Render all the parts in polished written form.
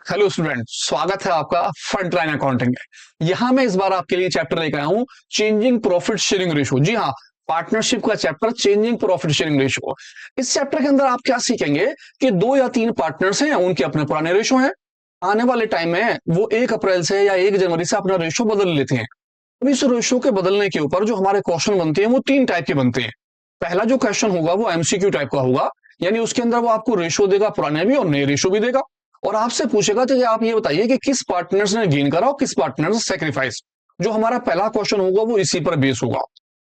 Hello student, स्वागत है आपका फ्रंट लाइन अकाउंटिंग में। यहां मैं इस बार आपके लिए चैप्टर लेकर आया हूं चेंजिंग प्रॉफिट शेयरिंग रेशो। जी हाँ, पार्टनरशिप का chapter changing profit sharing ratio. इस चैप्टर के अंदर आप क्या सीखेंगे कि दो या तीन पार्टनर्स हैं, उनके अपने पुराने रेशो हैं। आने वाले टाइम में वो 1 अप्रैल से या 1 जनवरी से अपना रेशो बदल लेते हैं। अब इस रेशो के बदलने के ऊपर जो हमारे क्वेश्चन बनते हैं वो तीन टाइप के बनते हैं। पहला जो क्वेश्चन होगा वो एमसीक्यू टाइप का होगा, यानी उसके अंदर वो आपको रेशो देगा, पुराने भी और नए रेशो भी देगा, और आपसे पूछेगा तो आप ये बताइए कि किस पार्टनर्स ने गेन करा और किस पार्टनर ने सेक्रीफाइस। जो हमारा पहला क्वेश्चन होगा वो इसी पर बेस होगा।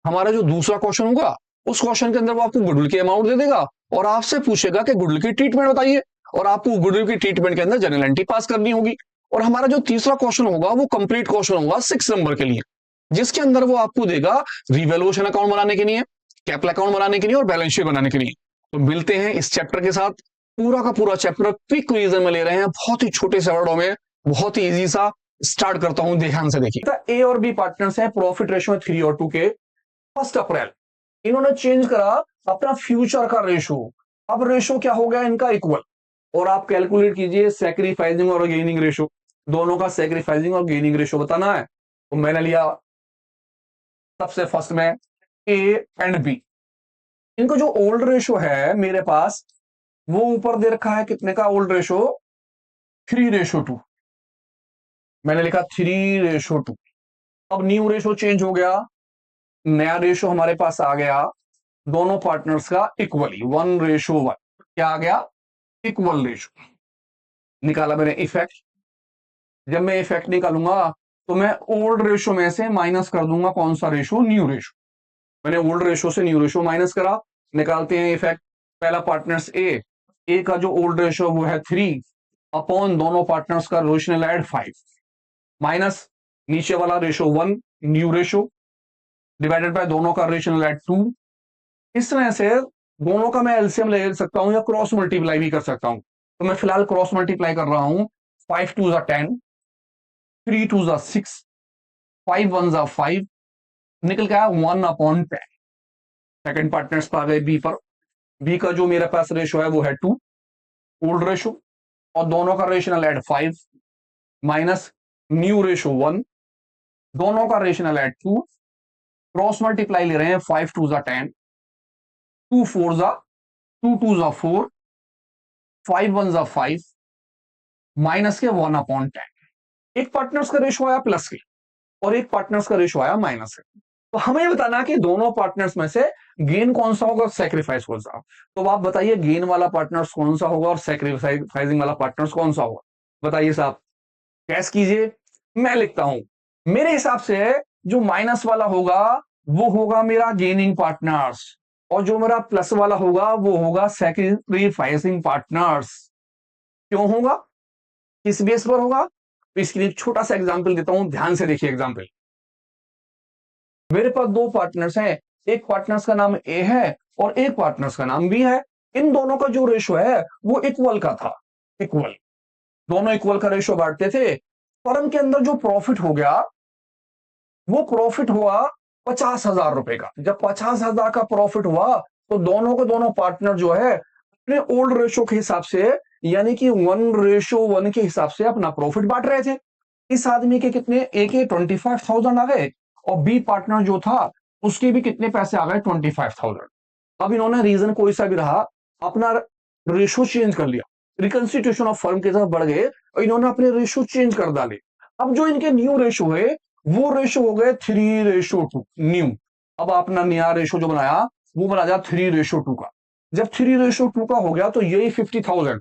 हमारा जो दूसरा क्वेश्चन होगा उस क्वेश्चन के अंदर वो आपको गुडविल की अमाउंट दे देगा और आपसे पूछेगा कि गुडविल की ट्रीटमेंट बताइए, और आपको गुडविल की ट्रीटमेंट के अंदर जनरल एंट्री पास करनी होगी। और हमारा जो तीसरा क्वेश्चन होगा वो कंप्लीट क्वेश्चन होगा 6 नंबर के लिए, जिसके अंदर वो आपको देगा रिवैल्यूएशन अकाउंट बनाने के लिए, कैपिटल अकाउंट बनाने के लिए और बैलेंस शीट बनाने के लिए। तो मिलते हैं इस चैप्टर के साथ। पूरा का पूरा चैप्टर क्विक रिवीजन में ले रहे हैं, बहुत ही छोटे से वर्डों में, बहुत ही इजी सा। स्टार्ट करता हूं, ध्यान से देखिए। ए और बी पार्टनर्स हैं, प्रॉफिट रेशो 3 और 2 के। 1 अप्रैल इन्होंने चेंज करा अपना फ्यूचर का रेशो। अब रेशो क्या हो गया इनका, इक्वल। और आप कैलकुलेट कीजिए सैक्रिफाइसिंग और गेनिंग रेशो, दोनों का सैक्रिफाइसिंग और गेनिंग रेशो बताना है। तो मैंने लिया सबसे फर्स्ट में ए एंड बी। इनको जो ओल्ड रेशो है मेरे पास वो ऊपर दे रखा है, कितने का ओल्ड रेशो, 3:2। मैंने लिखा 3:2। अब न्यू रेशो चेंज हो गया, नया रेशो हमारे पास आ गया, दोनों पार्टनर्स का इक्वली 1:1। क्या आ गया, इक्वल रेशो। निकाला मैंने इफेक्ट। जब मैं इफेक्ट निकालूंगा तो मैं ओल्ड रेशो में से माइनस कर दूंगा कौन सा रेशो, न्यू रेशो। मैंने ओल्ड रेशो से न्यू रेशो माइनस करा। निकालते हैं इफेक्ट। पहला पार्टनर्स ए का जो ओल्ड रेशो वो है 3 अपॉन दोनों पार्टनर्स का रेशनल ऐड 5 माइनस नीचे वाला ratio 1 new ratio divided by दोनों का रेशनल ऐड 2। इस तरह से दोनों का मैं एलसीएम ले सकता हूं या क्रॉस मल्टीप्लाई भी कर सकता हूं। तो मैं फिलहाल क्रॉस मल्टीप्लाई कर रहा हूं। 5 2 10, 3 2 6, 5 1 5, निकल गया 1/10। सेकंड पार्टनर्स पर आ गए बी पर। बी का जो मेरे पास रेशो है वो है 2 ओल्ड रेशो, और दोनों का rational add 5 minus new ratio 1, दोनों का रेशनल ऐड 2। क्रॉस मल्टीप्लाई ले रहे हैं, 5 2 10, 2 4 2 2 4, 5 1 5 माइनस के 1/10। एक पार्टनर्स का रेशो आया प्लस के और एक पार्टनर्स का रेशो आया माइनस के। तो हमें बताना कि दोनों पार्टनर्स में से गेन कौन सा होगा, सैक्रिफाइस कौन सा। तो आप बताइए गेन वाला पार्टनर्स कौन सा होगा और सैक्रिफाइसिंग वाला पार्टनर्स कौन सा होगा, बताइए साहब, गैस कीजिए। मैं लिखता हूं, मेरे हिसाब से जो माइनस वाला होगा वो होगा मेरा गेनिंग पार्टनर्स, और जो मेरा प्लस वाला होगा वो होगा सैक्रिफाइसिंग पार्टनर्स। क्यों होगा, किस बेस पर होगा, तो इसके लिए छोटा सा एग्जांपल देता हूं, ध्यान से देखिए एग्जांपल। मेरे पास दो पार्टनर्स हैं, एक पार्टनर्स का नाम ए है और एक पार्टनर्स का नाम बी है। इन दोनों का जो रेशो है वो इक्वल का था, इक्वल, दोनों इक्वल का रेशो बांटते थे। फर्म के अंदर जो प्रॉफिट हो गया वो प्रॉफिट हुआ 50,000 रुपए का। जब 50,000 का प्रॉफिट हुआ तो दोनों के दोनों पार्टनर जो है अपने ओल्ड रेशो के हिसाब से, यानी कि 1:1 के हिसाब से अपना प्रॉफिट बांट रहे थे। इस आदमी के कितने, ए के 25,000 आ गए और बी पार्टनर जो था उसके भी कितने पैसे आ गए, 25,000। अब इन्होंने रीजन कोई सा भी रहा अपना रेशो चेंज कर लिया, रिकंस्टिट्यूशन ऑफ फर्म की तरफ बढ़ गए और इन्होंने अपने रेशो चेंज कर डाले। अब जो इनके न्यू रेशो है वो रेशो हो गए 3:2 न्यू। अब अपना नया रेशो जो बनाया वो बना दिया 3:2 का। जब 3:2 का हो गया तो यही 50,000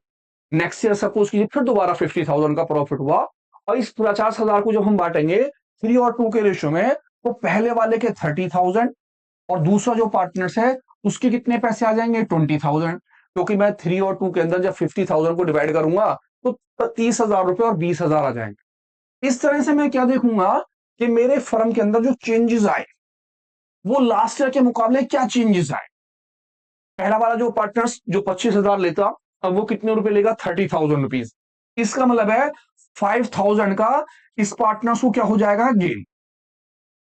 नेक्स्ट ईयर सपोज कीजिए फिर दोबारा 50,000 का प्रॉफिट हुआ, और इस 50,000 को जब हम बांटेंगे 3 और 2 के रेशो में तो पहले वाले के 30,000 और दूसरा जो पार्टनर्स है उसके कितने पैसे आ जाएंगे, 20,000। क्योंकि मैं 3 और 2 के अंदर जब 50,000 को डिवाइड करूंगा तो 30,000 रुपए और 20,000 आ जाएंगे। इस तरह से मैं क्या देखूंगा कि मेरे फर्म के अंदर जो चेंजेस आए वो लास्ट ईयर के मुकाबले क्या चेंजेस आए। पहला वाला जो पार्टनर्स जो 25,000 लेता अब वो कितने रुपए लेगा, 30,000 रुपीज। इसका मतलब है 5,000 का इस पार्टनर्स को क्या हो जाएगा, गेन।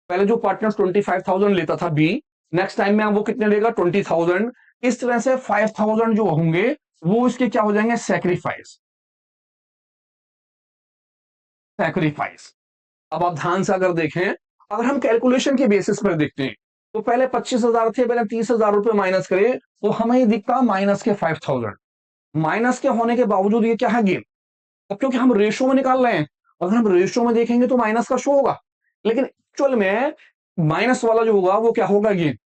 पहले जो पार्टनर्स 25,000 लेता था बी, नेक्स्ट टाइम में वो कितने लेगा, 20,000। इस तरह से 5,000 जो होंगे वो इसके क्या हो जाएंगे, सैक्रिफाइस। सैक्रिफाइस। अब आप ध्यान से अगर देखें, अगर हम कैलकुलेशन के बेसिस पर देखते हैं तो पहले 25,000 थे, पहले 30,000 रुपए माइनस करें तो हमें ये दिखता माइनस के 5,000। माइनस के होने के बावजूद ये क्या है, गेन। अब क्योंकि हम रेशो में निकाल रहे हैं, अगर हम रेशो में देखेंगे तो माइनस का शो होगा, लेकिन एक्चुअल में माइनस वाला जो होगा वो क्या होगा, गेन।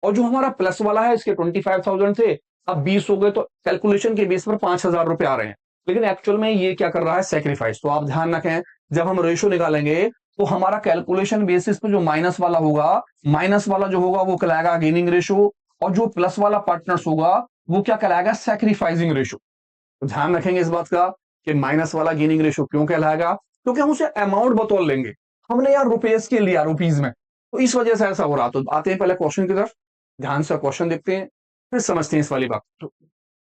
और जो हमारा प्लस वाला है, इसके 25,000 थे, अब 20 हो गए, तो कैलकुलेशन के बेस पर 5,000 रुपए आ रहे हैं, लेकिन एक्चुअल में ये क्या कर रहा है, सेक्रीफाइस। तो आप ध्यान रखें, जब हम रेशो निकालेंगे तो हमारा कैलकुलेशन बेसिस पे जो माइनस वाला होगा, माइनस वाला जो होगा वो कहलाएगा गेनिंग रेशो, और जो प्लस वाला पार्टनर्स होगा वो क्या कहलाएगा, सेक्रीफाइसिंग रेशो। तो ध्यान रखेंगे इस बात का कि माइनस वाला गेनिंग रेशो क्यों कहलाएगा, क्योंकि हम उसे अमाउंट बतौर लेंगे, हमने यार रुपीज के लिया, रुपीज में, तो इस वजह से ऐसा हो रहा। तो आते हैं पहले क्वेश्चन की तरफ, ध्यान से क्वेश्चन देखते हैं, फिर समझते हैं इस वाली बात। तो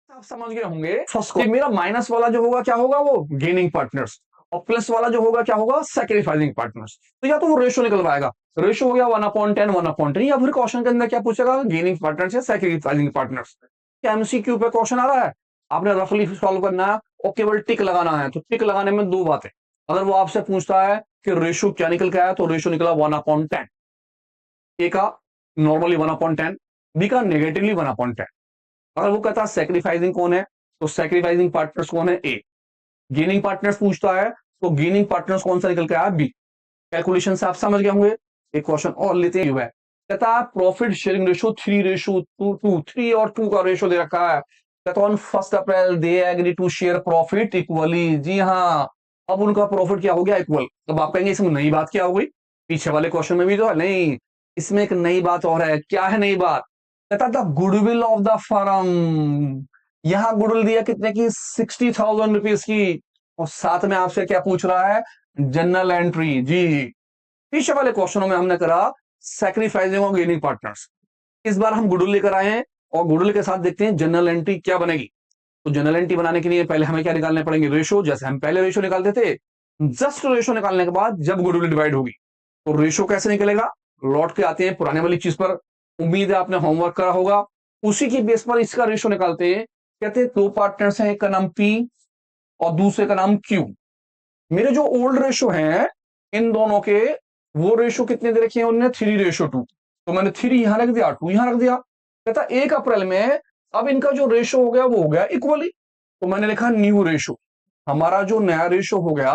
आप समझ गए होंगे फर्स्ट, मेरा माइनस वाला जो होगा क्या होगा, वो गेनिंग पार्टनर्स, और प्लस वाला जो होगा क्या होगा, सेक्रीफाइसिंग पार्टनर्स। तो या तो वो रेशो निकल पाएगा, रेशो हो गया 1/10 1/10, या फिर क्वेश्चन के अंदर क्या पूछेगा, गेनिंग पार्टनर्स या सेक्रीफाइसिंग पार्टनर्स। क्या एमसीक्यू पे क्वेश्चन आ रहा है, आपने रफली सॉल्व करना है और केवल टिक लगाना है। तो टिक लगाने में दो बातें, अगर वो आपसे पूछता है कि रेशो क्या निकल के आया, तो रेशो निकला 1/10, ए का नॉर्मली 1/10, बी का नेगेटिवली 1/10। अगर वो कहता है सेक्रीफाइसिंग कौन है, तो सेक्रीफाइसिंग पार्टनर्स कौन है, ए। गेनिंग पार्टनर्स पूछता है तो गेनिंग पार्टनर्स कौन सा निकल के आया, बी। कैलकुलेशन से आप समझ गए होंगे। एक क्वेश्चन और लेते हैं, कहता है प्रॉफिट शेयरिंग रेशो 3:2, 3 और 2 का रेशो दे रखा है। कहता on 1 April they agree to share profit equally. जी हाँ, अब उनका प्रॉफिट क्या हो गया, इक्वल। तब आप कहेंगे इसमें नई बात क्या हो गई, पीछे वाले क्वेश्चन में भी तो है, नहीं, इसमें एक नई बात और है। क्या है नई बात, कहता the goodwill of the firm, यहां गुडविल दिया कितने की, 60,000 रुपीज की, और साथ में आपसे क्या पूछ रहा है, जनरल एंट्री। जी, पीछे वाले क्वेश्चनों में हमने करा सैक्रिफाइसिंग और गेनिंग पार्टनर्स, इस बार हम गुडविल लेकर आए हैं, और गुडविल के साथ देखते हैं जनरल एंट्री क्या बनेगी। तो जनरल एंट्री बनाने के लिए पहले हमें क्या निकालने पड़ेंगे, रेशो। जैसे हम पहले रेशो निकालते थे, जस्ट रेशो निकालने के बाद जब गुडविल डिवाइड होगी तो रेशो कैसे निकलेगा, लौट के आते हैं पुराने वाली चीज पर। उम्मीद है आपने होमवर्क करा होगा, उसी की बेस पर इसका रेशो निकालते हैं। कहते हैं दो पार्टनर्स हैं, एक का नाम पी और दूसरे का नाम क्यू। मेरे जो ओल्ड रेशो हैं इन दोनों के, वो रेशो कितने दे रखे हैं उन्होंने, 3:2। तो मैंने 3 यहां रख दिया, 2 यहां रख दिया। कहता 1 अप्रैल में अब इनका जो रेशो हो गया वो हो गया इक्वली, तो मैंने लिखा न्यू रेशो। हमारा जो नया रेशो हो गया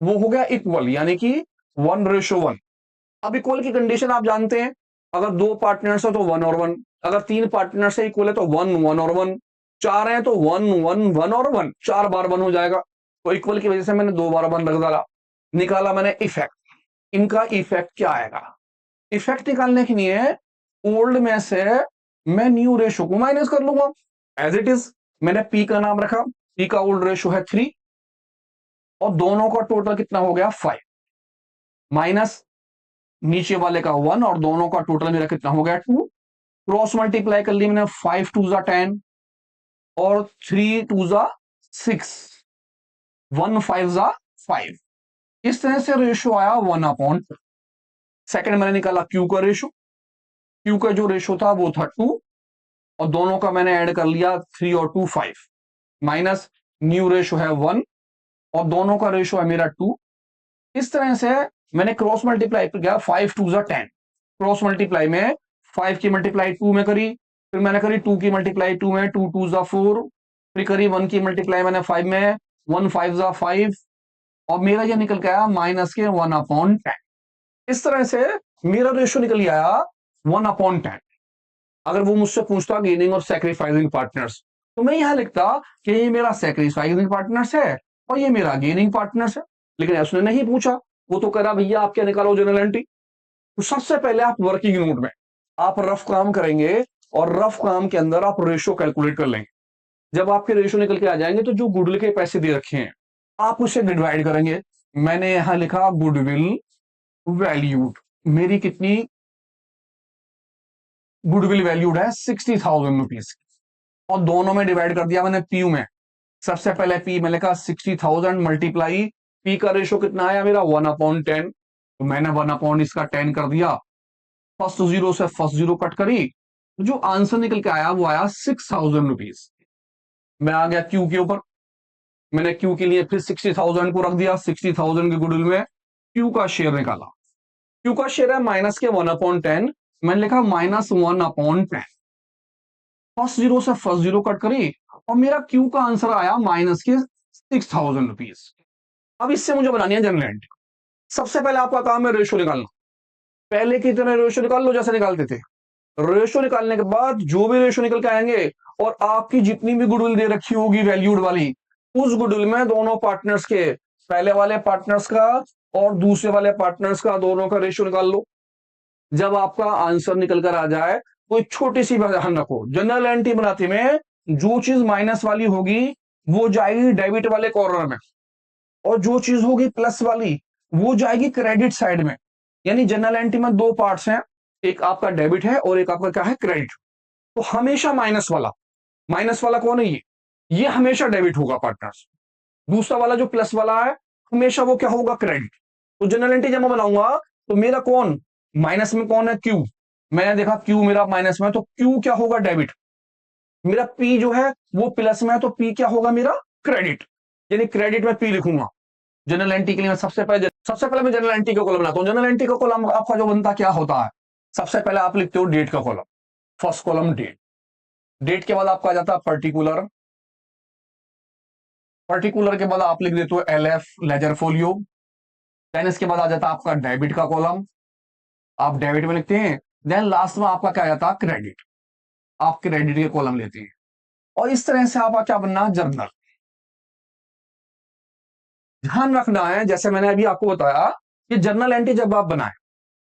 वो हो गया इक्वल, यानी कि 1:1। अब इक्वल की कंडीशन आप जानते हैं, अगर 2 पार्टनर्स है तो 1 और 1, अगर 3 पार्टनर्स है इक्वल है तो 1 1 और 1, 4 है तो 1 1 1 और 1, 4 बार 1 हो जाएगा। तो इक्वल की वजह से मैंने 2 बार 1 रख डाला। निकाला मैंने इफेक्ट, इनका इफेक्ट क्या आएगा, इफेक्ट निकालने के लिए ओल्ड में से मैं न्यू रेशो को माइनस कर लूंगा, एज इट इज। मैंने पी का नाम रखा, पी का ओल्ड रेशो है 3, और दोनों का टोटल कितना हो गया 5, माइनस नीचे वाले का 1, और दोनों का टोटल मेरा कितना हो गया 2। क्रॉस मल्टीप्लाई कर ली मैंने, 5 2 10 और 3 2 6, 1 5 5। इस तरह से रेशो आया 1/2। सेकंड मैंने निकाला क्यू का रेशो, क्यू का जो रेशो था वो था 2, और दोनों का मैंने ऐड कर लिया 3 और 2 5, माइनस न्यू रेशो है 1 और दोनों का रेशो है मेरा 2। इस तरह से मैंने क्रॉस मल्टीप्लाई किया, 5 2 10, क्रॉस मल्टीप्लाई में 5 की मल्टीप्लाई 2 में करी, फिर मैंने करी 2 की मल्टीप्लाई 2 में, 2 2 4, फिर करी 1 की मल्टीप्लाई मैंने 5 में, 1 5 5, और मेरा ये निकल के आया माइनस के 1/10। इस तरह से मेरा रेशो निकल आया 1/10। अगर वो मुझसे पूछता गेनिंग और सैक्रिफाइसिंग पार्टनर्स, तो मैं यहां लिखता कि ये मेरा सैक्रिफाइसिंग पार्टनर्स है और ये मेरा गेनिंग पार्टनर्स है, लेकिन उसने नहीं पूछा। वो तो कह रहा भैया आप क्या निकालो जनरल एंट्री। तो सबसे पहले आप वर्किंग नोट में आप रफ काम करेंगे, और रफ काम के अंदर आप रेशो कैलकुलेट कर लेंगे। जब आपके रेशो निकल के आ जाएंगे तो जो गुडविल के पैसे दे रखे हैं आप उसे डिवाइड करेंगे। मैंने यहां लिखा गुडविल वैल्यूड, मेरी कितनी गुडविल वैल्यूड है 60,000 रुपीज, और दोनों में डिवाइड कर दिया मैंने पी में। सबसे पहले पी में लिखा 60,000 मल्टीप्लाई, पी का रेशो कितना आया मेरा 1/10, तो मैंने 1/ इसका 10 कर दिया, फर्स्ट जीरो से फर्स्ट जीरो कट करी, जो आंसर निकल के आया वो आया 6,000 रुपीज। मैं आ गया क्यू के ऊपर, मैंने क्यू के लिए फिर 60,000 को रख दिया, 60,000 के गुडविल में क्यू का शेयर निकाला। क्यू का शेयर है माइनस के 1/10, मैंने लिखा -1/10। फर्स्ट जीरो से फर्स्ट जीरो कट करी और मेरा क्यू का आंसर आया माइनस के 6,000 रुपीज। अब इससे मुझे बनानी है जनरल एंट्री। सबसे पहले आपका काम है रेशो निकालना। पहले की तरह रेशो निकाल लो जैसे निकालते थे। रेशो निकालने के बाद जो भी रेशो निकल के आएंगे और आपकी जितनी भी गुडविल दे रखी होगी वैल्यूड वाली, उस गुडविल में दोनों पार्टनर्स के, पहले वाले पार्टनर्स का और दूसरे वाले पार्टनर्स का, दोनों का रेशो निकाल लो। जब आपका आंसर निकल कर आ जाए कोई छोटी सी बात ध्यान रखो, जनरल एंट्री बनाते में जो चीज माइनस वाली होगी वो जाएगी डेबिट वाले कॉर्नर में, और जो चीज होगी प्लस वाली वो जाएगी क्रेडिट साइड में। यानी जनरल एंट्री में दो पार्ट्स हैं, एक आपका डेबिट है और एक आपका क्या है, क्रेडिट। तो हमेशा माइनस वाला कौन है, ये हमेशा डेबिट होगा पार्टनर्स। दूसरा वाला जो प्लस वाला है हमेशा वो क्या होगा, क्रेडिट। तो जनरल एंट्री जब मैं बनाऊंगा तो मेरा कौन माइनस में, कौन है, क्यू। मैंने देखा क्यू मेरा माइनस में, तो क्यू क्या होगा, डेबिट। मेरा पी जो है वो प्लस में है, तो पी क्या होगा, मेरा क्रेडिट। यानी क्रेडिट में पी लिखूंगा। जनरल एंट्री के लिए सबसे पहले मैं जनरल एंट्री का कॉलम बनाता हूं। जनरल एंट्री का कॉलम आपका जो बनता क्या होता है, सबसे पहले आप लिखते हो डेट का column, first column date. Date के बाद आपका आ जाता है पर्टिकुलर, पर्टिकुलर के बाद आप लिख देते हो LF, लेजर फोलियो। देन इसके बाद आ जाता है आपका डेबिट का कॉलम, आप डेबिट में लिखते हैं। देन लास्ट में आपका क्या आ जाता है, क्रेडिट, आप क्रेडिट के कॉलम लेते हैं। और इस तरह से आपका क्या बनना है, जर्नल। ध्यान रखना है, जैसे मैंने अभी आपको बताया कि जर्नल एंट्री जब आप बनाए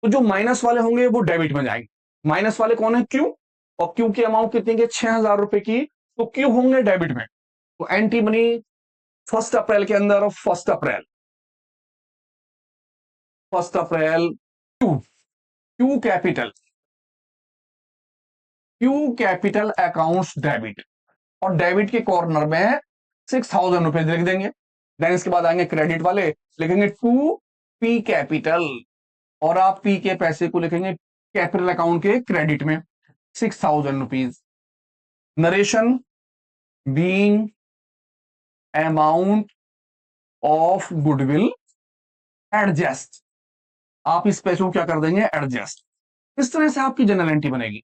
तो जो माइनस वाले होंगे वो डेबिट में जाएंगे। माइनस वाले कौन है, क्यू, और क्यू की अमाउंट कितनी की, 6,000 रुपए की, तो क्यू होंगे डेबिट में। तो एंट्री बनी 1 अप्रैल के अंदर, 1 April Q, Q capital accounts debit, और डेबिट के कॉर्नर में 6,000 रुपए लिख देंगे। देन इसके बाद आएंगे क्रेडिट वाले, लिखेंगे टू पी कैपिटल, और आप पी के पैसे को लिखेंगे कैपिटल अकाउंट के क्रेडिट में 6,000 rupees. Narration being amount of goodwill adjust, आप इस पैसे को क्या कर देंगे, एडजस्ट। इस तरह से आपकी जनरल एंट्री बनेगी।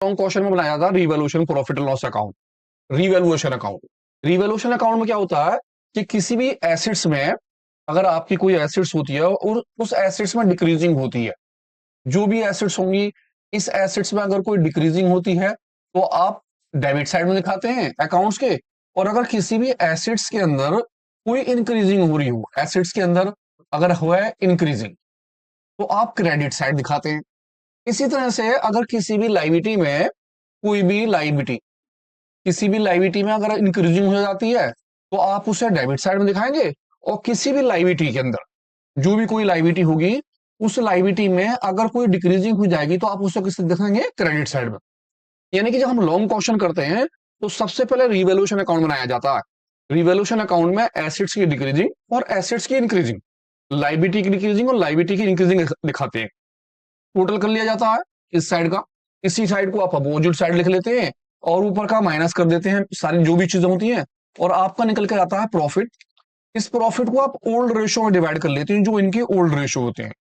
क्वेश्चन में बनाया था revaluation profit and loss account, revaluation account. Revaluation account में क्या होता है कि किसी भी एसेट्स में, अगर आपकी कोई एसेट्स होती है और उस एसेट्स में डिक्रीजिंग होती है, जो भी एसेट्स होंगी इस एसेट्स में अगर कोई डिक्रीजिंग होती है तो आप डेबिट साइड में दिखाते हैं अकाउंट्स के। और अगर किसी भी एसेट्स के अंदर कोई इंक्रीजिंग हो रही हो, एसेट्स के अंदर अगर हुआ है इंक्रीजिंग, तो आप क्रेडिट साइड दिखाते हैं। इसी तरह से अगर किसी भी लायबिलिटी में, कोई भी लायबिलिटी, किसी भी लायबिलिटी में अगर इंक्रीजिंग हो जाती है तो आप उसे डेबिट साइड में दिखाएंगे। और किसी भी लायबिलिटी के अंदर, जो भी कोई लायबिलिटी होगी उस लायबिलिटी में अगर कोई डिक्रीजिंग हो जाएगी तो आप उसे किससे दिखाएंगे, क्रेडिट साइड में। यानी कि जब हम लॉन्ग क्वेश्चन करते हैं तो सबसे पहले रिवैल्यूएशन अकाउंट बनाया जाता है। रिवैल्यूएशन अकाउंट में एसेट्स की डिक्रीजिंग और एसेट्स की इंक्रीजिंग, लायबिलिटी की डिक्रीजिंग और लायबिलिटी की इंक्रीजिंग दिखाते हैं। टोटल कर लिया जाता है इस साइड का, इसी साइड को आप अपोजिट साइड लिख लेते हैं और ऊपर का माइनस कर देते हैं, सारी जो भी चीजें होती हैं, और आपका निकल के आता है प्रॉफिट। इस प्रॉफिट को आप ओल्ड रेशो में डिवाइड कर लेते हैं, जो इनके ओल्ड रेशो होते हैं।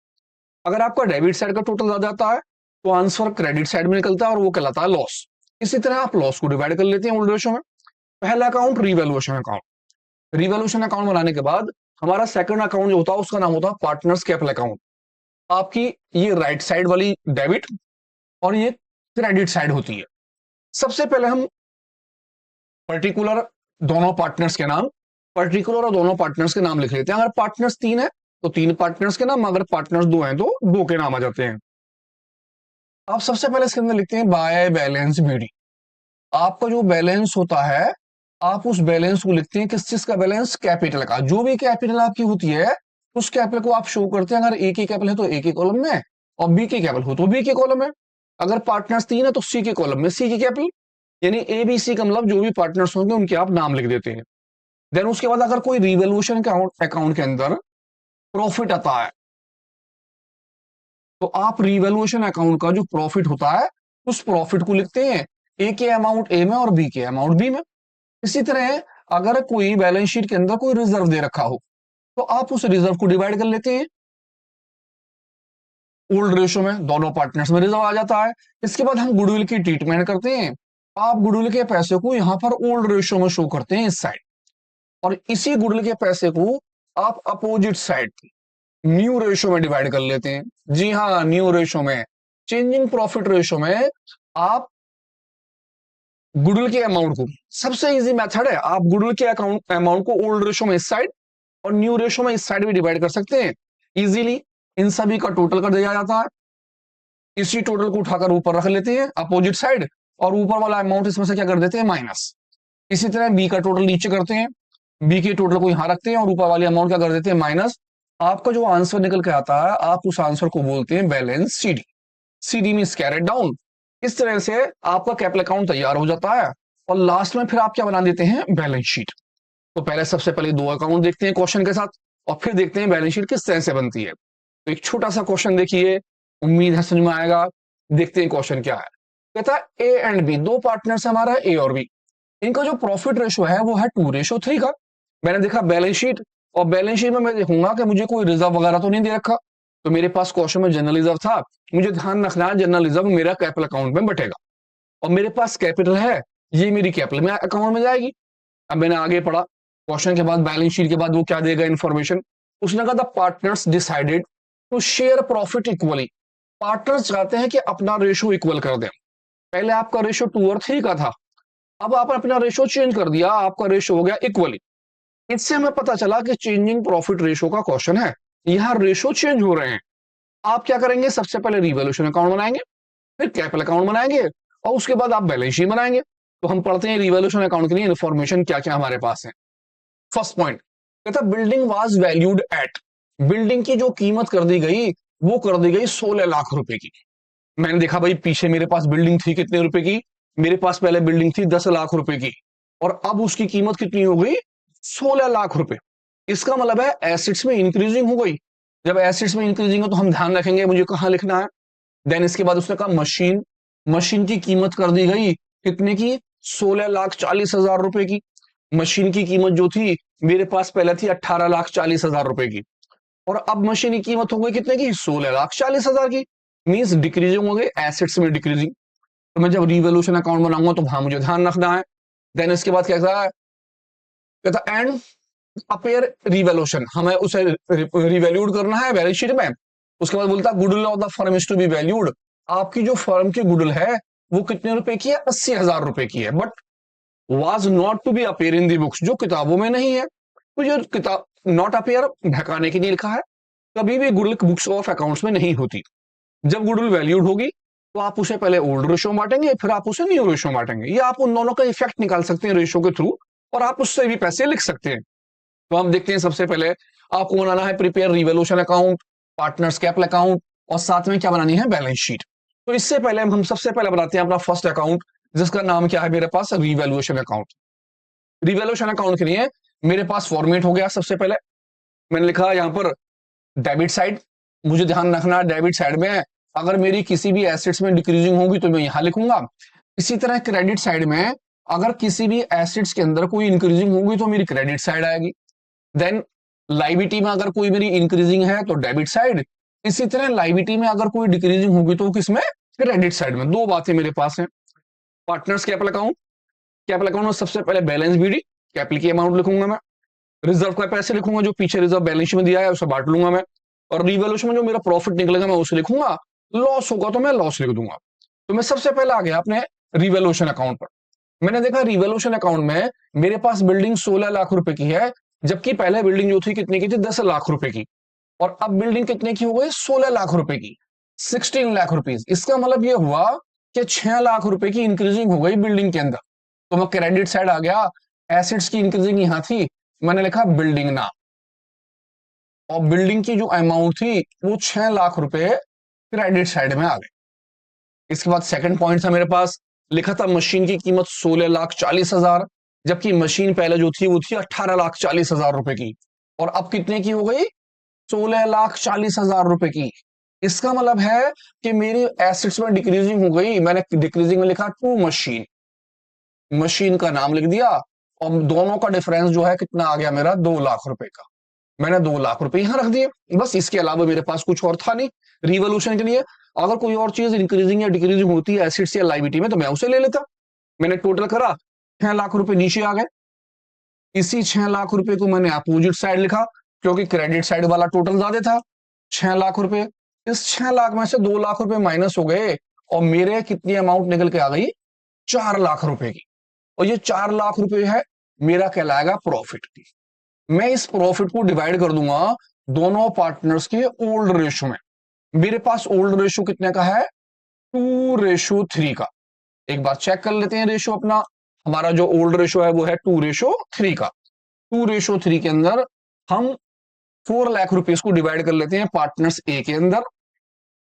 अगर आपका डेबिट साइड का टोटल आ जाता है तो आंसर क्रेडिट साइड में निकलता है और वो कहलाता है लॉस। इसी तरह आप लॉस को डिवाइड कर लेते हैं ओल्ड रेशो में। पहला account revaluation account. Revaluation account बनाने के बाद हमारा सेकंड अकाउंट जो होता है उसका नाम होता है पार्टनर्स कैपिटल अकाउंट। आपकी ये राइट साइड वाली डेबिट और ये क्रेडिट साइड होती है। सबसे पहले हम पर्टिकुलर दोनों पार्टनर्स के नाम, पर्टिकुलर और दोनों पार्टनर्स के नाम लिख लेते हैं। अगर पार्टनर्स 3 है तो 3 पार्टनर्स के नाम, अगर पार्टनर्स 2 हैं तो 2 के नाम आ जाते हैं। आप सबसे पहले इसके अंदर लिखते हैं बाय बैलेंस बीडी। आपका जो बैलेंस होता है आप उस बैलेंस को लिखते हैं, किस चीज का बैलेंस, कैपिटल का। जो भी कैपिटल आपकी होती है उस कैपिटल को आप शो करते हैं। अगर ए की कैपिटल है तो ए के कॉलम में, और बी की कैपिटल हो तो बी के कॉलम में। अगर पार्टनर्स 3 है तो सी के कॉलम में सी की कैपिटल, यानी ए बी सी का मतलब जो भी पार्टनर्स होंगे उनके आप नाम लिख देते हैं। देन उसके बाद अगर कोई रिवैल्यूएशन अकाउंट के अंदर प्रॉफिट आता है तो आप रिवैल्यूएशन अकाउंट का जो प्रॉफिट होता है उस प्रॉफिट को लिखते हैं, ए के अमाउंट ए में और बी के अमाउंट बी में। इसी तरह अगर कोई बैलेंस शीट के अंदर कोई रिजर्व दे रखा हो तो आप उस रिजर्व को डिवाइड कर लेते हैं ओल्ड रेशो में, दोनों पार्टनर्स में रिजर्व आ जाता है। इसके बाद हम गुडविल की ट्रीटमेंट करते हैं। आप गुडविल के पैसे को यहां पर ओल्ड रेशो में शो करते हैं इस साइड, और इसी गुडविल के पैसे को आप अपोजिट साइड न्यू रेशो में डिवाइड कर लेते हैं। जी हाँ, न्यू रेशो में, चेंजिंग प्रॉफिट रेशो में आप गुडविल के अमाउंट को, सबसे इजी मेथड है, आप गुडविल के अकाउंट अमाउंट को ओल्ड रेशो में इस साइड और न्यू रेशो में इस साइड भी डिवाइड कर सकते हैं इजीली। इन सभी का टोटल कर दिया जाता है, इसी टोटल को उठाकर ऊपर रख लेते हैं अपोजिट साइड, और ऊपर वाला अमाउंट इसमें से क्या कर देते हैं, माइनस। इसी तरह बी का टोटल नीचे करते हैं, बी के टोटल को यहां रखते हैं और ऊपर वाले अमाउंट क्या कर देते हैं, माइनस। आपका जो आंसर निकल के आता है, आप उस आंसर को बोलते हैं balance CD. CD means carried down. इस तरह से आपका कैपिटल अकाउंट तैयार हो जाता है, और लास्ट में फिर आप क्या बना देते हैं, बैलेंस शीट। तो पहले सबसे पहले दो अकाउंट देखते हैं क्वेश्चन के साथ, और फिर देखते हैं बैलेंस शीट किस तरह से बनती है। तो एक छोटा सा क्वेश्चन देखिए, उम्मीद है समझ में आएगा। देखते हैं क्वेश्चन क्या है। कहता है ए एंड बी, दो पार्टनर्स हमारा ए और बी, इनका जो प्रॉफिट रेशो है वो है 2:3 का। मैंने देखा बैलेंस शीट, और बैलेंस शीट में मैं देखूंगा कि मुझे कोई रिजर्व वगैरह तो नहीं दे रखा। तो मेरे पास क्वेश्चन में जनरल रिजर्व था, मुझे ध्यान रखना है जनरल रिजर्व मेरा कैपिटल अकाउंट में बटेगा, और मेरे पास कैपिटल है, ये मेरी कैपिटल में अकाउंट में जाएगी। अब मैंने आगे पढ़ा, क्वेश्चन के बाद बैलेंस शीट के बाद वो क्या देगा इन्फॉर्मेशन। उसने कहा the partners decided to share profit equally. Partners चाहते हैं कि अपना रेशो इक्वल कर दें। पहले आपका रेशो 2:3 का था, अब आपने अपना रेशो चेंज कर दिया, आपका रेशो हो गया इक्वली। इससे हमें पता चला कि चेंजिंग प्रॉफिट रेशो का क्वेश्चन है, यहां रेशो चेंज हो रहे हैं। आप क्या करेंगे, सबसे पहले रिवैल्यूएशन अकाउंट बनाएंगे, फिर कैपिटल अकाउंट बनाएंगे, और उसके बाद आप बैलेंस शीट बनाएंगे। तो हम पढ़ते हैं रिवैल्यूएशन अकाउंट के लिए इन्फॉर्मेशन क्या क्या हमारे पास है। फर्स्ट पॉइंट कहता building was valued at, building की जो कीमत कर दी गई वो कर दी गई 16 लाख रुपए की। मैंने देखा भाई पीछे मेरे पास बिल्डिंग थी कितने रुपए की, मेरे पास पहले बिल्डिंग थी 10 लाख रुपए की, और अब उसकी कीमत कितनी हो गई, 16 लाख रुपए। इसका मतलब है एसेट्स में इंक्रीजिंग हो गई। जब एसेट्स में इंक्रीजिंग हो तो हम ध्यान रखेंगे मुझे कहां लिखना है। देन इसके बाद उसने कहा मशीन, मशीन की कीमत कर दी गई कितने की, 16,40,000 रुपए की। मशीन की कीमत जो थी मेरे पास पहले थी 18,40,000 रुपए की, और अब मशीन की कीमत हो गई कितने की, 16,40,000 की। मींस डिक्रीजिंग हो गई, एसेट्स में डिक्रीजिंग। तो मैं जब रिवैल्यूएशन अकाउंट बनाऊंगा तो वहां मुझे ध्यान रखना है। देन इसके बाद कहता है, कहता एंड अपेयर रिवैल्यूएशन, हमें उसे रिवैल्यूड करना है बैलेंस शीट में। उसके बाद बोलता है goodwill of the firm is to be valued, आपकी जो फर्म की गुडविल है वो कितने रुपए की है, 80,000 रुपए की है, but was not to be appear in the books, जो किताबों में नहीं है। तो ये किताब नॉट अपेयर ढकाने के लिए लिखा है, कभी भी गुडविल बुक्स ऑफ अकाउंट्स में नहीं होती। जब गुडविल वैल्यूड होगी तो आप उसे पहले ओल्ड रेशो बांटेंगे, फिर आप उसे न्यू रेशो बांटेंगे, या आप उन दोनों का इफेक्ट निकाल सकते हैं रेशो के थ्रू, और आप उससे भी पैसे लिख सकते हैं। तो हम देखते हैं, सबसे पहले आपको बनाना है prepare revaluation account, partners capital account, और साथ में क्या बनानी है, बैलेंस शीट। तो इससे पहले हम सबसे पहले बनाते हैं अपना फर्स्ट अकाउंट, जिसका नाम क्या है मेरे पास, रिवैल्यूएशन अकाउंट। रिवैल्यूएशन अकाउंट के लिए मेरे पास फॉर्मेट हो गया। सबसे पहले मैंने लिखा यहां पर डेबिट साइड, मुझे ध्यान रखना डेबिट साइड में अगर मेरी किसी भी एसेट्स में डिक्रीजिंग होगी तो मैं यहां लिखूंगा। इसी तरह क्रेडिट साइड में अगर किसी भी एसेट्स के अंदर कोई इंक्रीजिंग होगी तो मेरी क्रेडिट साइड आएगी। देन लाइबिलिटी में अगर कोई मेरी इंक्रीजिंग है तो डेबिट साइड, इसी तरह लाइबिलिटी में अगर कोई डिक्रीजिंग होगी तो किसमें, क्रेडिट साइड में। दो बातें मेरे पास हैं। Partners capital account, capital account में सबसे पहले बैलेंस बीडी, कैपिटल की अमाउंट लिखूंगा मैं, रिजर्व का पैसे लिखूंगा जो पीछे रिजर्व बैलेंस में दिया है उसे बांट लूंगा मैं, और रिवैल्यूएशन में जो मेरा प्रॉफिट निकलेगा मैं उसे लिखूंगा, लॉस होगा तो मैं लॉस लिख दूंगा। तो मैं सबसे पहले आ गया अपने रिवैल्यूएशन अकाउंट पर। मैंने देखा रिवैल्यूएशन अकाउंट में मेरे पास बिल्डिंग 16 लाख रुपए की है, जबकि पहले बिल्डिंग जो थी कितने की थी, 10 लाख रुपए की, और अब बिल्डिंग कितने की हो गई, 16 लाख रुपए की, 16 लाख रुपीज। इसका मतलब यह हुआ कि 6 लाख रुपए की इंक्रीजिंग हो गई बिल्डिंग के अंदर। तो मैं क्रेडिट साइड आ गया, एसेट्स की इंक्रीजिंग यहां थी, मैंने लिखा बिल्डिंग नाम, और बिल्डिंग की जो अमाउंट थी वो 6 लाख रुपए क्रेडिट साइड में आ गए। इसके बाद सेकंड पॉइंट था मेरे पास, लिखा था मशीन की कीमत 16,40,000, जबकि मशीन पहले जो थी वो थी 18,40,000 रुपए की, और अब कितने की हो गई, 16,40,000 रुपए की। इसका मतलब है कि मेरी एसेट्स में डिक्रीजिंग हो गई। मैंने डिक्रीजिंग में लिखा टू मशीन, मशीन का नाम लिख दिया, और दोनों का डिफरेंस जो है कितना आ गया मेरा, 2 लाख रुपए का। मैंने 2 लाख रुपए यहां रख दिए, बस इसके अलावा मेरे पास कुछ और था नहीं रिवॉल्यूशन के लिए। अगर कोई और चीज इंक्रीजिंग या डिक्रीजिंग होती है एसिड्स या लाइबिलिटी में तो मैं उसे ले लेता। मैंने टोटल करा, 6 लाख रुपए नीचे आ गए। इसी 6 लाख रुपए को मैंने अपोजिट साइड लिखा, क्योंकि क्रेडिट साइड वाला टोटल ज्यादा था, 6 लाख रुपए। इस 6 लाख में से 2 लाख रुपए माइनस हो गए और मेरे कितनी अमाउंट निकल के आ गई, 4 लाख रुपए की। और ये 4 लाख रुपए है मेरा कहलाएगा प्रॉफिट की। मैं इस प्रॉफिट को डिवाइड कर दूंगा दोनों पार्टनर्स के ओल्ड रेशो में। मेरे पास ओल्ड रेशो कितने का है, 2:3 का। एक बार चेक कर लेते हैं रेशो अपना। हमारा जो ओल्ड रेशो है वो है 2:3 का। 2:3 के अंदर हम 4 लाख रुपीज को डिवाइड कर लेते हैं पार्टनर्स ए के अंदर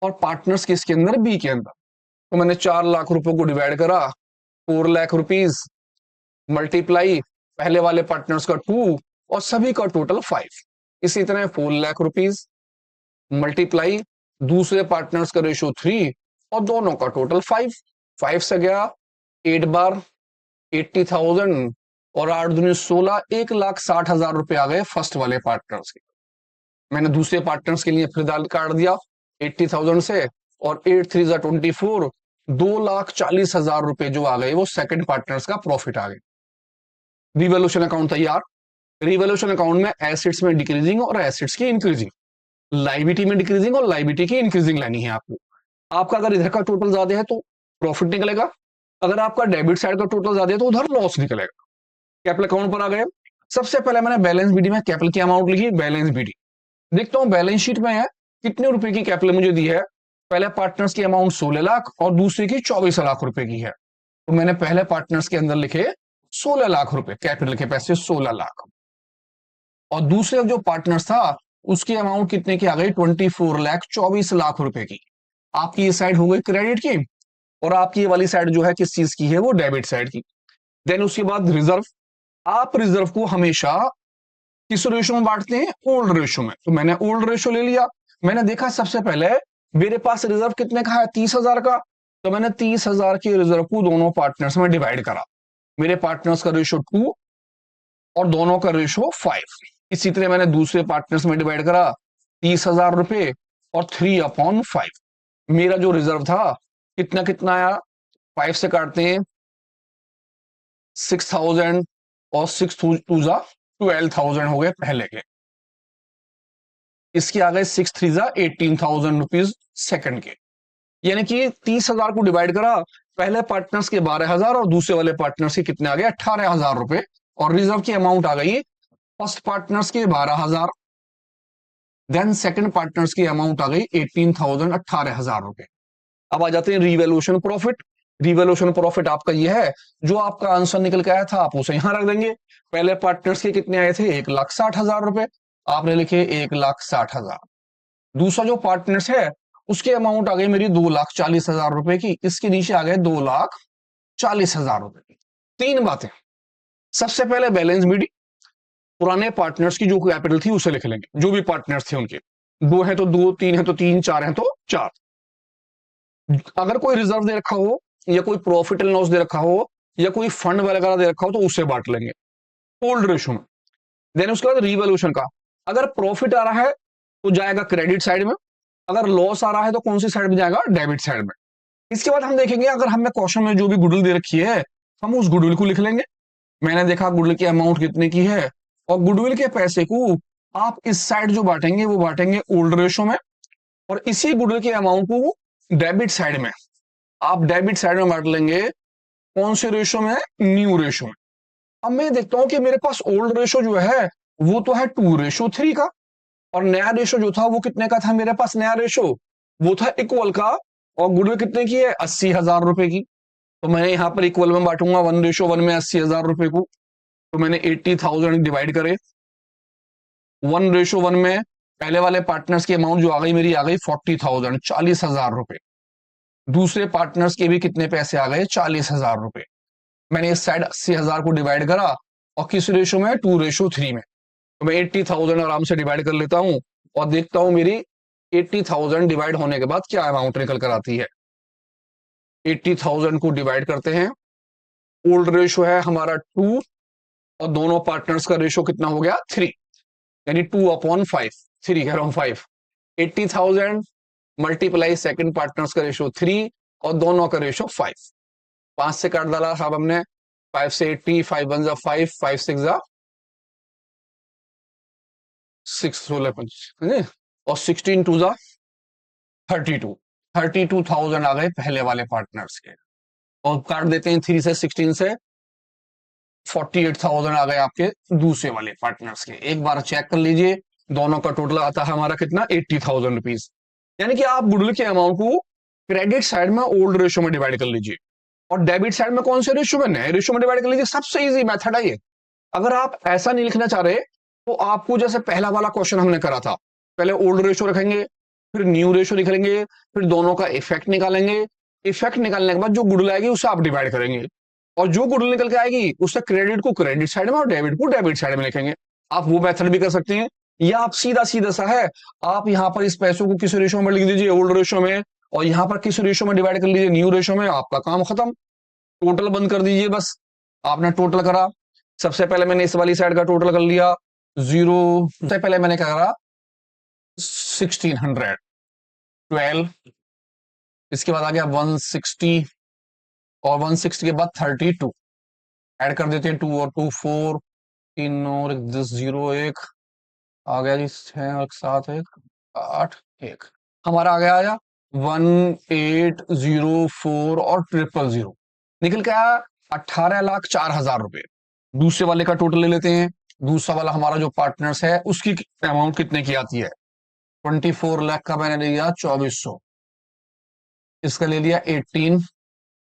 और पार्टनर्स किसके अंदर, बी के अंदर। तो मैंने 4 लाख रुपए को डिवाइड करा, 4 लाख रुपीज मल्टीप्लाई पहले वाले पार्टनर्स का 2 और सभी का टोटल 5। इसी तरह 4 लाख रुपीज मल्टीप्लाई दूसरे पार्टनर्स का रेशो 3 और दोनों का टोटल 5। 5 से गया 8 बार 80,000 और 8 दूनी 16, 1,60,000 रुपए आ गए फर्स्ट वाले पार्टनर्स के। मैंने दूसरे पार्टनर्स के लिए फिर दाल काट दिया 80,000 से और 8 3 24, 2,40,000 रुपए जो आ गए वो सेकंड पार्टनर्स का प्रॉफिट आ गए। रिवॉल्यूशन अकाउंट तैयार। रिवॉल्यूशन अकाउंट में एसेट्स में डिक्रीजिंग और एसेट्स की इंक्रीजिंग, लाइबिलिटी में डिक्रीजिंग और लाइबिलिटी की इंक्रीजिंग लेनी है आपको। आपका अगर इधर का टोटल ज्यादा है तो प्रॉफिट निकलेगा, अगर आपका डेबिट साइड का टोटल ज्यादा है तो उधर लॉस निकलेगा। कैपिटल अकाउंट पर आ गए। सबसे पहले मैंने बैलेंस बीडी में कैपिटल की अमाउंट लिखी, बैलेंस बीडी। देखता हूं बैलेंस शीट में है कितने रुपए की कैपिटल मुझे दी है। पहले पार्टनर्स की अमाउंट 16 लाख और दूसरे की 24 लाख रुपए की है। तो मैंने पहले पार्टनर्स के अंदर लिखे 16 लाख रुपए, कैपिटल के पैसे 16 लाख। और दूसरे जो पार्टनर्स था उसकी अमाउंट कितने की आ गई, 24 लाख 24 लाख रुपए की। आपकी ये साइड हो गई क्रेडिट की और आपकी ये वाली साइड जो है किस चीज की है, वो डेबिट साइड की। देन उसके बाद रिजर्व। आप रिजर्व को हमेशा किस रेशो में बांटते हैं, ओल्ड रेशो में। तो मैंने ओल्ड रेशो ले लिया। मैंने देखा सबसे पहले मेरे पास रिजर्व कितने का है, 30,000 का। तो मैंने 30,000 के रिजर्व को दोनों पार्टनर्स में डिवाइड करा। मेरे पार्टनर्स का रेशो 2 और दोनों का रेशो 5। इसी तरह मैंने दूसरे पार्टनर्स में डिवाइड करा 30,000 रुपए और 3/5। मेरा जो रिजर्व था कितना कितना आया, 5 से काटते हैं 6,000 और 6 2 12,000 हो गए पहले के। इसके आ गए 6 3 18,000 रुपीज सेकंड के। यानी कि 30,000 को डिवाइड करा, पहले पार्टनर्स के 12,000 और दूसरे वाले पार्टनर्स के कितने आ गए, 18,000 रुपए। और रिजर्व की अमाउंट आ गई फर्स्ट पार्टनर्स के 12,000, देन सेकंड पार्टनर्स की अमाउंट आ गई 18,000, 18,000 रुपए। अब आ जाते हैं रिवैल्यूएशन प्रॉफिट। रिवैल्यूएशन प्रॉफिट आपका ये है, जो आपका आंसर निकल के आया था आप उसे यहां रख देंगे। पहले पार्टनर्स के कितने आए थे, 1,60,000 रुपए, आपने लिखे 1,60,000। दूसरा जो पार्टनर्स है उसके अमाउंट आ गई मेरी 2,40,000 रुपए की, इसके नीचे आ गए 2,40,000 रुपए की। तीन बातें, सबसे पहले बैलेंस बीडी, पुराने पार्टनर्स की जो कैपिटल थी उसे लिख लेंगे, जो भी पार्टनर्स थे उनके, 2 है तो 2, 3 है तो 3, 4 है तो 4। अगर कोई रिजर्व दे रखा हो या कोई प्रॉफिट एंड लॉस दे रखा हो या कोई फंड वगैरह दे रखा हो तो उसे बांट लेंगे ओल्ड रेशो में। देन उसके बाद रिवॉल्यूशन का, अगर प्रॉफिट आ रहा है तो जाएगा क्रेडिट साइड में, अगर लॉस आ रहा है तो कौन सी साइड में जाएगा, डेबिट साइड में। इसके बाद हम देखेंगे अगर हमें क्वेश्चन में जो भी गुडविल दे रखी है हम उस गुडविल को लिख लेंगे। मैंने देखा गुडविल की अमाउंट कितने की है और गुडविल के पैसे को आप इस साइड जो बांटेंगे वो बांटेंगे ओल्ड रेशो में, और इसी गुडविल के अमाउंट को डेबिट साइड में आप डेबिट साइड में बांट लेंगे कौन से रेशो में, न्यू रेशो में। अब मैं देखता हूं कि मेरे पास ओल्ड रेशो जो है वो तो है 2:3 का, और नया रेशो जो था वो कितने का था, मेरे पास नया रेशो वो था इक्वल का, और गुडविल कितने की है, 80,000 रुपए की। तो मैं यहां पर इक्वल में बांटूंगा 1:1 में 80,000 रुपए को। तो मैंने 80,000 डिवाइड करे 1:1 में, पहले वाले पार्टनर्स की अमाउंट जो आ गई मेरी आ गई 40,000, 40,000 रुपए। दूसरे पार्टनर्स के भी कितने पैसे आ गए, 40,000 रुपए। मैंने इस साइड 80,000 को डिवाइड करा और किस रेशो में, 2:3 में। तो मैं 80,000 आराम से डिवाइड कर लेता हूं और देखता हूं मेरी 80,000 डिवाइड होने के बाद क्या अमाउंट निकल कर आती है। 80,000 को डिवाइड करते हैं, ओल्ड रेशो है हमारा 2 और दोनों पार्टनर्स का रेशो कितना हो गया 3, यानी 2/5, 3 कह रहा हूं 5। 80,000 मल्टीप्लाई सेकंड पार्टनर्स का रेशो 3 और दोनों का रेशो 5। 5 से काट डाला साहब हमने, 5 से 80, 5 1 जा 5, 5 6 जा 6, 16 5 और 16 2 जा 32। 32,000 आ गए पहले वाले पार्टनर्स के, और काट देते हैं 3 से 16 से 48,000 आ गए आपके दूसरे वाले पार्टनर्स के। एक बार चेक कर लीजिए, दोनों का टोटल आता है हमारा कितना 80,000 रुपीज। यानी कि आप गुडविल के अमाउंट को क्रेडिट साइड में ओल्ड रेशो में डिवाइड कर लीजिए और डेबिट साइड में कौन से रेशो में, नए रेशो में डिवाइड कर लीजिए। सबसे इजी मेथड है ये। अगर आप ऐसा नहीं लिखना चाह रहे तो आपको जैसे पहला वाला क्वेश्चन हमने करा था, पहले ओल्ड रेशो रखेंगे, फिर न्यू रेशो लिख लेंगे, फिर दोनों का इफेक्ट निकालेंगे। इफेक्ट निकालने के बाद जो गुडविल आएगी उससे आप डिवाइड करेंगे, और जो गुडविल निकल के आएगी उससे क्रेडिट को क्रेडिट साइड में और डेबिट को डेबिट साइड में लिखेंगे। आप वो मेथड भी कर सकते हैं, या आप सीधा सीधा सा है, आप यहाँ पर इस पैसों को किस रेशो में लिख दीजिए, ओल्ड रेशो में, और यहाँ पर किस रेशो में डिवाइड कर लीजिए, न्यू रेशो में। आपका काम खत्म, टोटल बंद कर दीजिए। बस आपने टोटल करा, सबसे पहले मैंने इस वाली साइड का टोटल कर लिया 0, सबसे पहले मैंने क्या करा 1612, इसके बाद आ गया 160, और 160 के बाद 32 ऐड कर देते हैं, 2 और 2 4, 3 और 10 0 1 आ गया जी, 6 और 7 1 8 1, हमारा आ गया 1804 और 000 निकल के आया 18,04,000 रुपए। दूसरे वाले का टोटल ले लेते हैं। दूसरा वाला हमारा जो पार्टनर्स है उसकी अमाउंट कितने की आती है, 24 लाख का मैंने ले लिया 2400, इसका ले लिया 18,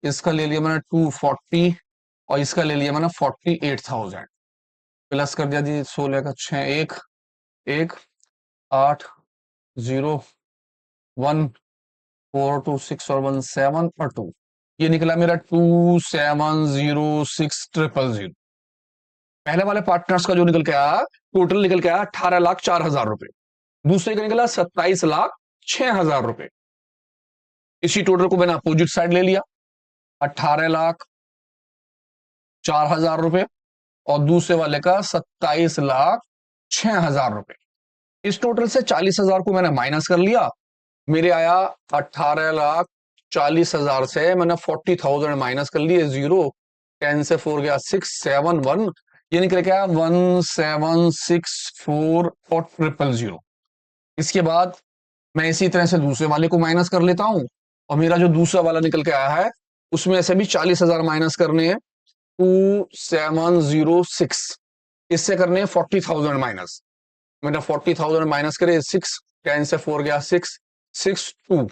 इसका ले लिया मैंने 240, और इसका ले लिया मैंने 48,000। प्लस कर दिया जी 16 का 6 1 1 8 0 1 4 2 6 और 1 7 और 2, ये निकला मेरा 2706,000। पहले वाले पार्टनर्स का जो निकल के आया टोटल निकल के आया 18,04,000 रुपए, दूसरे का निकला 27,06,000 रुपए। इसी टोटल को मैंने अपोजिट साइड ले लिया, 18,04,000 रुपए और दूसरे वाले का 27,06,000 रुपए। इस टोटल से 40,000 को मैंने माइनस कर लिया, मेरे आया 18,40,000 से मैंने 40,000 माइनस कर लिए, 0 10 से 4 गया 6 7 1, ये निकल गया 1764 और 000। इसके बाद मैं इसी तरह से दूसरे वाले को माइनस कर लेता हूं, और मेरा जो दूसरा वाला निकल के आया है उसमें से भी 40,000 माइनस करने हैं, 2706, इससे करने हैं 40,000 माइनस। मेरा 40,000 माइनस करे 6 10 से 4 गया 6 6 2,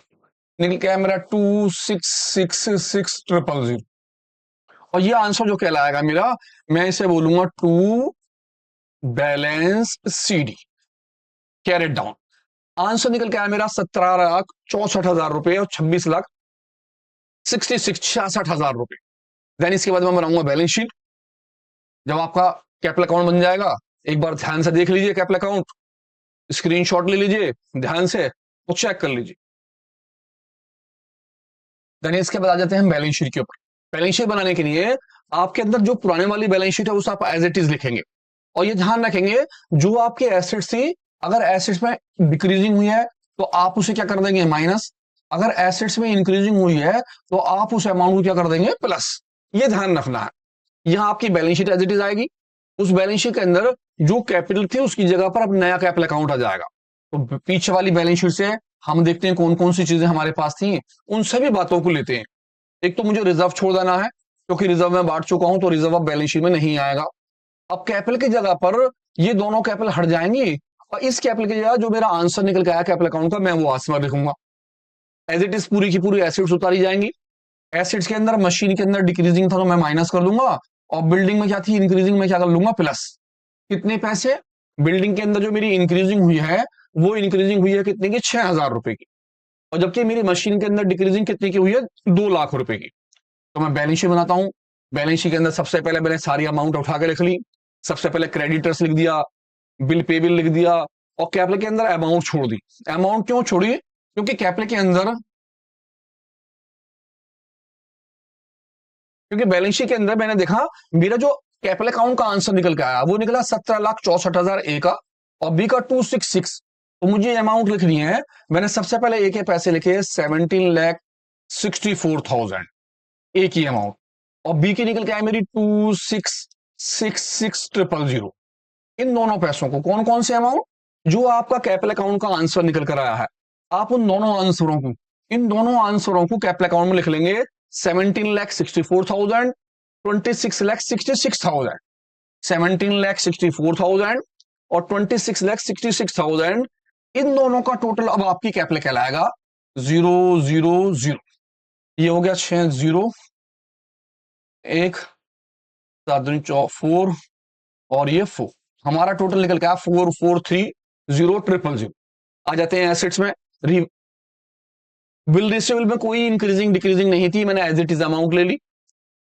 निकल के आया मेरा 2666,000। और ये आंसर जो कहलाएगा मेरा, मैं इसे बोलूंगा to balance CD, carried down. Answer निकल के आया मेरा 17,64,000 रुपए और 66,66,66,000 रुपए। देन इसके बाद मैं बनाऊंगा बैलेंस शीट। जब आपका कैपिटल अकाउंट बन जाएगा, एक बार ध्यान से देख लीजिए कैपिटल अकाउंट, स्क्रीनशॉट ले लीजिए ध्यान से और चेक कर लीजिए। देन इसके बाद आ जाते हैं हम बैलेंस शीट के ऊपर। बैलेंस शीट बनाने के लिए आपके अंदर जो पुराने वाली बैलेंस शीट है उसे आप एज इट इज लिखेंगे, और ये ध्यान रखेंगे जो आपके एसेट्स थी, अगर एसेट्स में डिक्रीजिंग हुई है तो आप उसे क्या कर देंगे माइनस, अगर एसेट्स में इंक्रीजिंग हुई है तो आप उस अमाउंट को क्या कर देंगे प्लस। ये ध्यान रखना है। यहां आपकी balance sheet as it is आएगी, उस बैलेंस शीट के अंदर जो कैपिटल थी उसकी जगह पर अब नया कैपिटल अकाउंट आ जाएगा। तो पीछे वाली बैलेंस शीट से हम देखते हैं कौन कौन सी चीजें हमारे पास थी, उन सभी बातों को लेते हैं। एक तो मुझे रिजर्व छोड़ देना है, क्योंकि रिजर्व में बांट चुका हूं तो रिजर्व अब बैलेंस शीट में नहीं आएगा। अब कैपिटल की जगह पर ये दोनों कैपिटल हट जाएंगी, और इस कैपिटल की जगह जो मेरा आंसर निकल के आया कैपिटल अकाउंट का, मैं वो आसमान लिखूंगा। एज इट इज पूरी की पूरी एसेट्स उतारी जाएंगी। एसेट्स के अंदर मशीन के अंदर डिक्रीजिंग था तो मैं माइनस कर दूंगा, और बिल्डिंग में क्या थी इंक्रीजिंग, में क्या कर लूंगा प्लस। कितने पैसे, बिल्डिंग के अंदर जो मेरी इंक्रीजिंग हुई है वो इंक्रीजिंग हुई है कितने की 6,000 रुपए की, और जबकि मेरी मशीन के अंदर डिक्रीजिंग कितने की हुई है 2 लाख रुपए की। तो मैं बैलेंस शीट बनाता हूं। बैलेंस शीट के अंदर सबसे पहले मैंने सारी अमाउंट उठा के लिख ली। सबसे पहले क्रेडिटर्स लिख दिया, बिल पेबल लिख दिया, और कैपिटल के अंदर अमाउंट छोड़ दी। अमाउंट क्यों छोड़ी, क्योंकि कैपिटल के अंदर, क्योंकि बैलेंस शीट के अंदर मैंने देखा मेरा जो कैपिटल अकाउंट का आंसर निकल के आया, वो निकला 17,64,000 ए का और बी का 266। तो मुझे अमाउंट लिखनी है, मैंने सबसे पहले ए के पैसे लिखे 17,64,000 ए की अमाउंट, और बी की निकल के आया मेरी 2666,000। इन दोनों पैसों को, कौन कौन से अमाउंट, जो आपका कैपिटल अकाउंट का आंसर निकल कर आया है, आप उन दोनों आंसरों को, इन दोनों आंसरों को कैपिटल अकाउंट में लिख लेंगे। 17,64,000, 26,66,000, 17,64,000 और 26,66,000, इन दोनों का टोटल अब आपकी कैपिटल कहलाएगा 000। ये हो गया 6 0, 1 7 4 और ये 4, हमारा टोटल निकल गया 443,000,000। आ जाते हैं एसेट्स में। बिल रिसीवेबल में कोई इंक्रीजिंग डिक्रीजिंग नहीं थी, मैंने एज इट इज अमाउंट ले ली।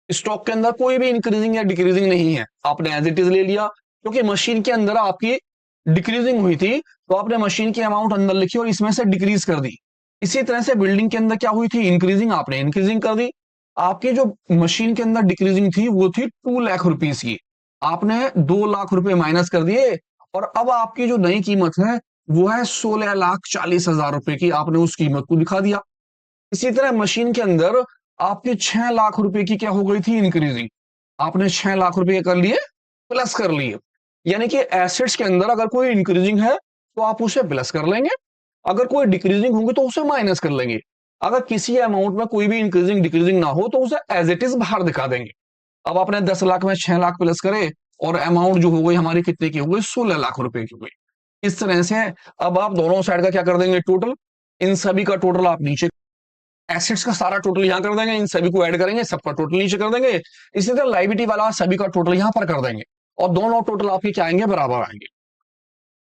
स्टॉक के अंदर कोई भी इंक्रीजिंग या डिक्रीजिंग नहीं है, आपने एज इट इज ले लिया, क्योंकि मशीन के अंदर आपकी डिक्रीजिंग हुई थी तो आपने मशीन की अमाउंट अंदर लिखी और इसमें से डिक्रीज कर दी। इसी तरह से बिल्डिंग के अंदर क्या हुई थी, इंक्रीजिंग, आपने इंक्रीजिंग कर दी। आपकी जो मशीन के अंदर डिक्रीजिंग थी वो थी 2 लाख रुपीस की, आपने 2 लाख रुपए माइनस कर दिए, और अब आपकी जो नई कीमत है वो है 16,40,000 रुपए की, आपने उस कीमत को दिखा दिया। इसी तरह मशीन के अंदर आपकी 6 लाख रुपए की क्या हो गई थी, इंक्रीजिंग, आपने 6 लाख रुपए कर लिए, प्लस कर लिए। यानी कि एसेट्स के अंदर अगर कोई इंक्रीजिंग है तो आप उसे प्लस कर लेंगे, अगर कोई डिक्रीजिंग होगी तो उसे माइनस कर लेंगे। अगर किसी अमाउंट में कोई भी इंक्रीजिंग डिक्रीजिंग ना हो तो उसे एज इट इज बाहर दिखा देंगे। अब आपने 10 लाख में 6 लाख प्लस करे और अमाउंट जो हो गई हमारी कितने की हो गई, 16 लाख रुपए की हो गई। इस तरह से अब आप दोनों साइड का क्या कर देंगे, टोटल, इन सभी का टोटल आप नीचे, एसेट्स का सारा टोटल यहां कर देंगे, इन सभी को ऐड करेंगे, सबका टोटल नीचे कर देंगे। इसी तरह लायबिलिटी वाला सभी का टोटल यहां पर कर देंगे और दोनों टोटल आपके क्या आएंगे, बराबर आएंगे।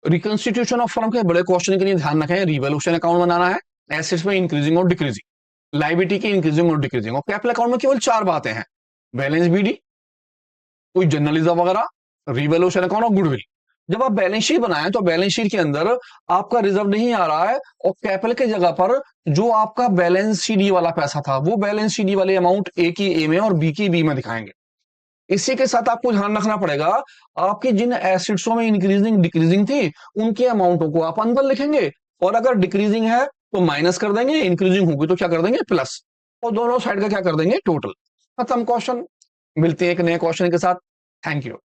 रिकंस्टिट्यूशन ऑफ फर्म के बड़े क्वेश्चन के लिए ध्यान रखें, रिवोल्यूशन अकाउंट बनाना है, एसेट्स में इंक्रीजिंग और डिक्रीजिंग, लायबिलिटी की इंक्रीजिंग और डिक्रीजिंग, और कैपिटल अकाउंट में केवल 4 बातें हैं, बैलेंस बीडी, कोई जर्नलिज्म वगैरह, रिवोल्यूशन अकाउंट और गुडविल। जब आप बैलेंस शीट बनाएं तो बैलेंस शीट के अंदर आपका रिजर्व नहीं आ रहा है, और कैपिटल के जगह पर जो आपका बैलेंस शीट वाला पैसा था वो बैलेंस शीट वाले अमाउंट ए की ए में और बी की बी में दिखाएंगे। इसी के साथ आपको ध्यान रखना पड़ेगा, आपकी जिन एसेट्सों में इंक्रीजिंग डिक्रीजिंग थी उनके अमाउंटों को आप अंदर लिखेंगे, और अगर डिक्रीजिंग है तो माइनस कर देंगे, इंक्रीजिंग होगी तो क्या कर देंगे, प्लस, और दोनों साइड का क्या कर देंगे, टोटल। खत्म क्वेश्चन। मिलते हैं एक नए क्वेश्चन के साथ। Thank you.